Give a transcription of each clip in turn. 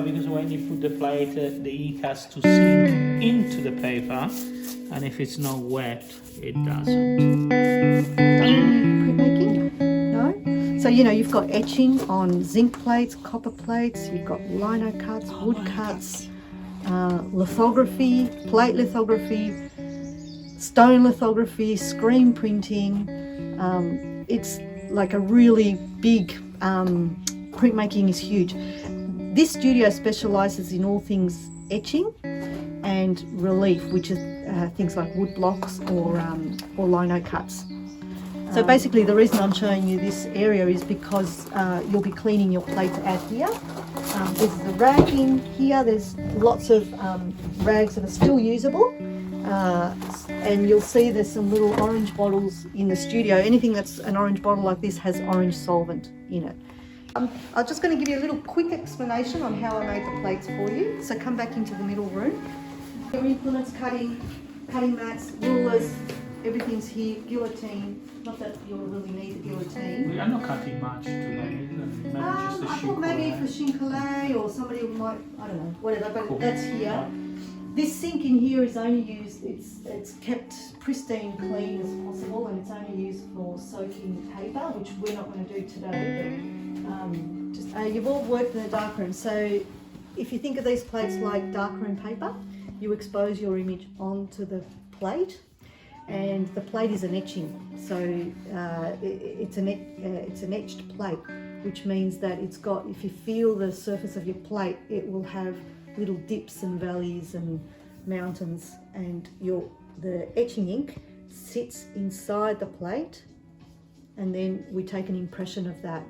because when you put the plate, the ink has to sink into the paper, and if it's not wet, it doesn't. Printmaking? No? So, you know, you've got etching on zinc plates, copper plates, you've got lino cuts, wood cuts, lithography, plate lithography, stone lithography, screen printing. It's like a really big, printmaking is huge. This studio specialises in all things etching and relief, which is things like wood blocks or lino cuts. So basically the reason I'm showing you this area is because you'll be cleaning your plates out here. There's the rag in here, there's lots of rags that are still usable, and you'll see there's some little orange bottles in the studio. Anything that's an orange bottle like this has orange solvent in it. I'm just going to give you a little quick explanation on how I made the plates for you. So come back into the middle room. Your implements, cutting mats, rulers, everything's here, guillotine. Not that you'll really need the guillotine. We are not cutting much today. Maybe just a I thought maybe for chincolet or somebody might, I don't know, whatever, but cool. That's here. This sink in here is only used, it's kept pristine clean as possible, and it's only used for soaking paper, which we're not going to do today, but you've all worked in a darkroom, so if you think of these plates like darkroom paper, you expose your image onto the plate, and the plate is an etching, so it's an etched plate, which means that it's got, if you feel the surface of your plate, it will have little dips and valleys and mountains, and the etching ink sits inside the plate, and then we take an impression of that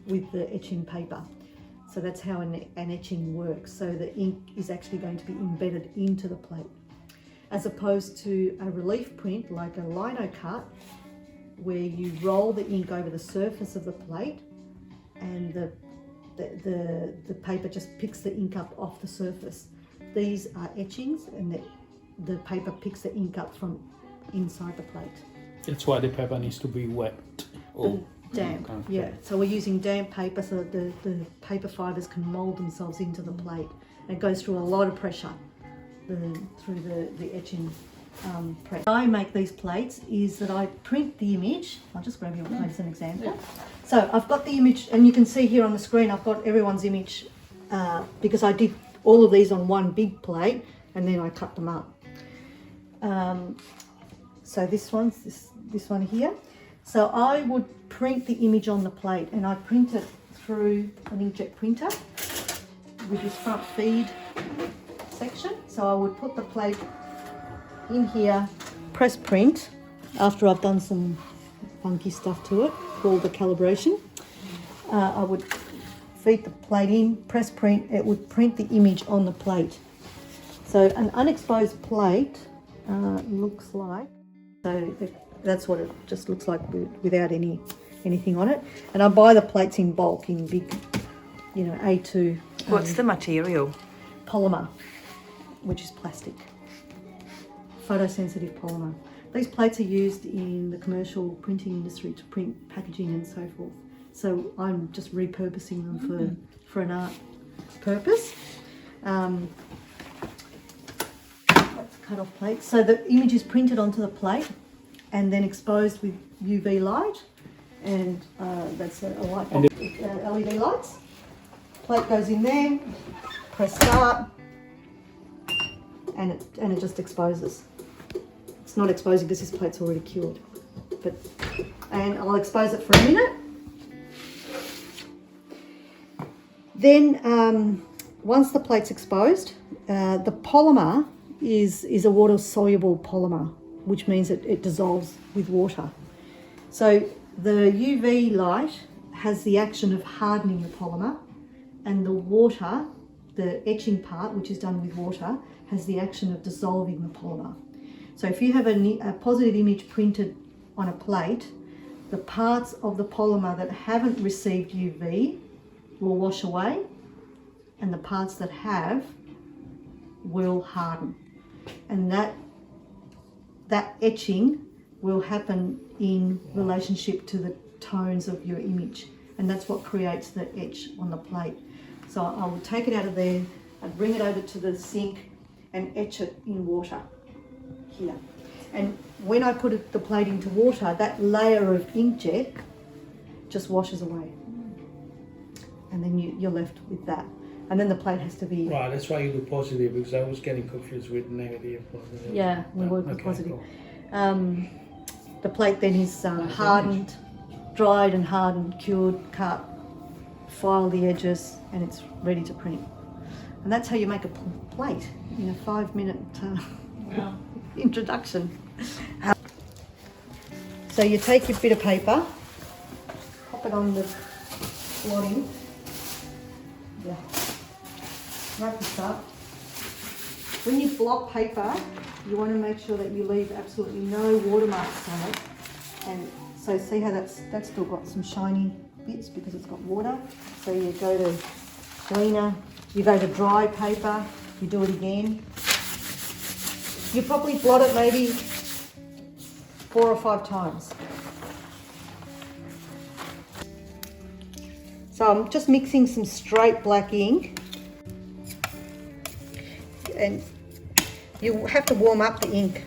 with the etching paper. So that's how an etching works. So the ink is actually going to be embedded into the plate, as opposed to a relief print like a lino cut, where you roll the ink over the surface of the plate, and the paper just picks the ink up off the surface. These are etchings, and the paper picks the ink up from inside the plate. That's why the paper needs to be wet or damp. Yeah, so we're using damp paper so that the paper fibres can mould themselves into the plate. And it goes through a lot of pressure through the etching press. How I make these plates is that I print the image. I'll just grab your plate as an example. Yeah. So I've got the image, and you can see here on the screen I've got everyone's image because I did all of these on one big plate and then I cut them up. So this one here. So I would print the image on the plate, and I print it through an inkjet printer with this front feed section. So I would put the plate in here, press print after I've done some funky stuff to it called the calibration. I would feed the plate in, press print, it would print the image on the plate. So an unexposed plate looks like, so that's what it just looks like without anything on it. And I buy the plates in bulk in big, A2. What's the material? Polymer, which is plastic. Photosensitive polymer. These plates are used in the commercial printing industry to print packaging and so forth. So I'm just repurposing them for an art purpose. That's cut off plate. So the image is printed onto the plate and then exposed with UV light, and that's a light box with LED lights. Plate goes in there, press start, and it just exposes. It's not exposing because this plate's already cured. And I'll expose it for a minute. Then once the plate's exposed, the polymer is a water-soluble polymer, which means it dissolves with water. So the UV light has the action of hardening the polymer, and the water, the etching part, which is done with water, has the action of dissolving the polymer. So if you have a positive image printed on a plate, the parts of the polymer that haven't received UV will wash away, and the parts that have will harden. And that etching will happen in relationship to the tones of your image, and that's what creates the etch on the plate. So I would take it out of there, I'd bring it over to the sink and etch it in water here. And when I put the plate into water, that layer of inkjet just washes away. And then you're left with that. And then the plate has to be... Right, that's why you were positive, because I was getting confused with negative, positive. Yeah, we work with Okay, positive. cool. The plate then is hardened, dried and hardened, cured, cut, file the edges, and it's ready to print. And that's how you make a plate in a 5-minute introduction. So you take your bit of paper, pop it on the blotting, wrap this up. When you block paper, you want to make sure that you leave absolutely no watermarks on it. And so see how that's still got some shiny bits because it's got water. So you go to cleaner, you go to dry paper, you do it again. You probably blot it maybe 4 or 5 times. So I'm just mixing some straight black ink, and you have to warm up the ink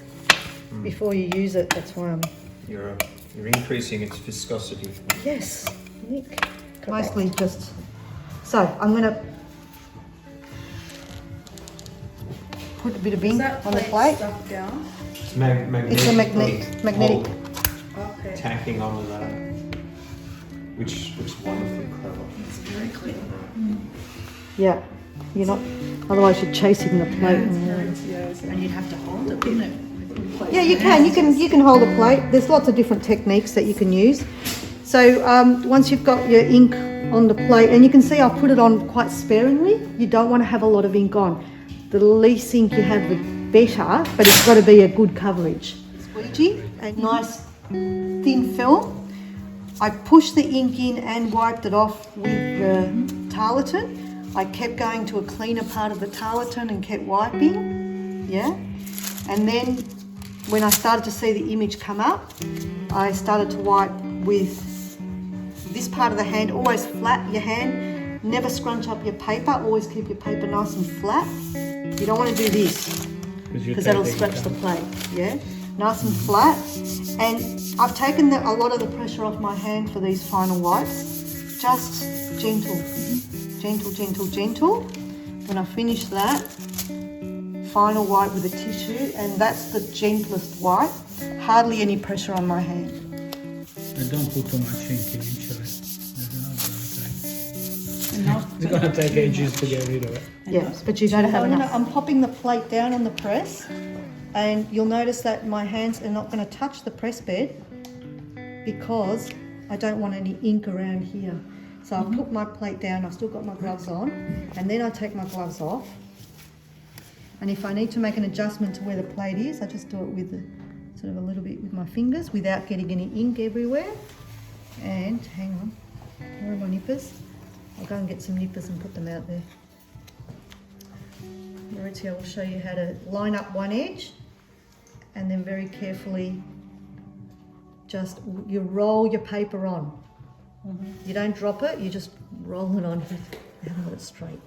before you use it. That's why I'm... You're increasing its viscosity. Yes, Nick. Mostly just... So I'm going to put a bit of ink on the plate. Stuff down? It's magnetic. It's a magnetic. Okay. Tacking onto that, which looks wonderfully clever. It's very clear. Yeah, you're not... Otherwise you're chasing the plate. And you'd have to hold it, wouldn't it? Yeah, you can. You can hold a plate. There's lots of different techniques that you can use. So once you've got your ink on the plate, and you can see I've put it on quite sparingly. You don't want to have a lot of ink on. The less ink you have, the better, but it's got to be a good coverage. Squeegee, a nice thin film. I pushed the ink in and wiped it off with the tarlatan. I kept going to a cleaner part of the tarlatan and kept wiping, yeah. And then when I started to see the image come up, I started to wipe with this part of the hand. Always flat your hand, never scrunch up your paper, always keep your paper nice and flat. You don't want to do this because that'll scratch the plate, yeah. Nice and flat. And I've taken a lot of the pressure off my hand for these final wipes. Just gentle, gentle, gentle, gentle. When I finish that, final wipe with a tissue, and that's the gentlest wipe. Hardly any pressure on my hand. And don't put too much ink in each of it. It's going to take ages to get rid of it. Yes, but you've got to have enough. I'm popping the plate down on the press, and you'll notice that my hands are not going to touch the press bed because I don't want any ink around here. So I'll put my plate down, I've still got my gloves on, and then I take my gloves off. And if I need to make an adjustment to where the plate is, I just do it with sort of a little bit with my fingers without getting any ink everywhere. And hang on, where are my nippers? I'll go and get some nippers and put them out there. Maurizio will show you how to line up one edge and then very carefully just you roll your paper on. You don't drop it, you just roll it on and hold it straight.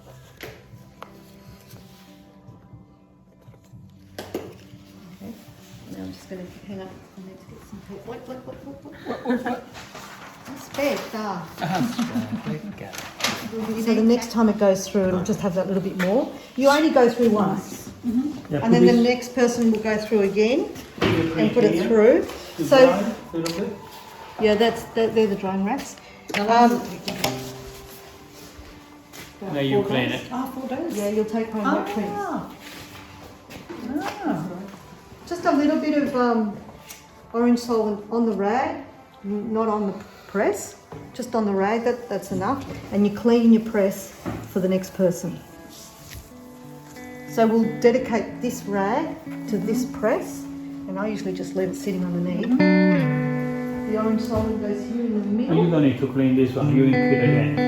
Okay, now I'm just going to hang up. I need to get some paper. What? Aspetta. So the next time it goes through, it'll just have that little bit more. You only go through once, and then the next person will go through again and put it through. So, yeah, they're the drying racks. Now you clean it. 4 days? Yeah, you'll take home wet prints. Just a little bit of orange solvent on the rag, not on the press, just on the rag, that's enough. And you clean your press for the next person. So we'll dedicate this rag to this press, and I usually just leave it sitting underneath. The orange solvent goes here in the middle. You don't need to clean this one, you ink it again.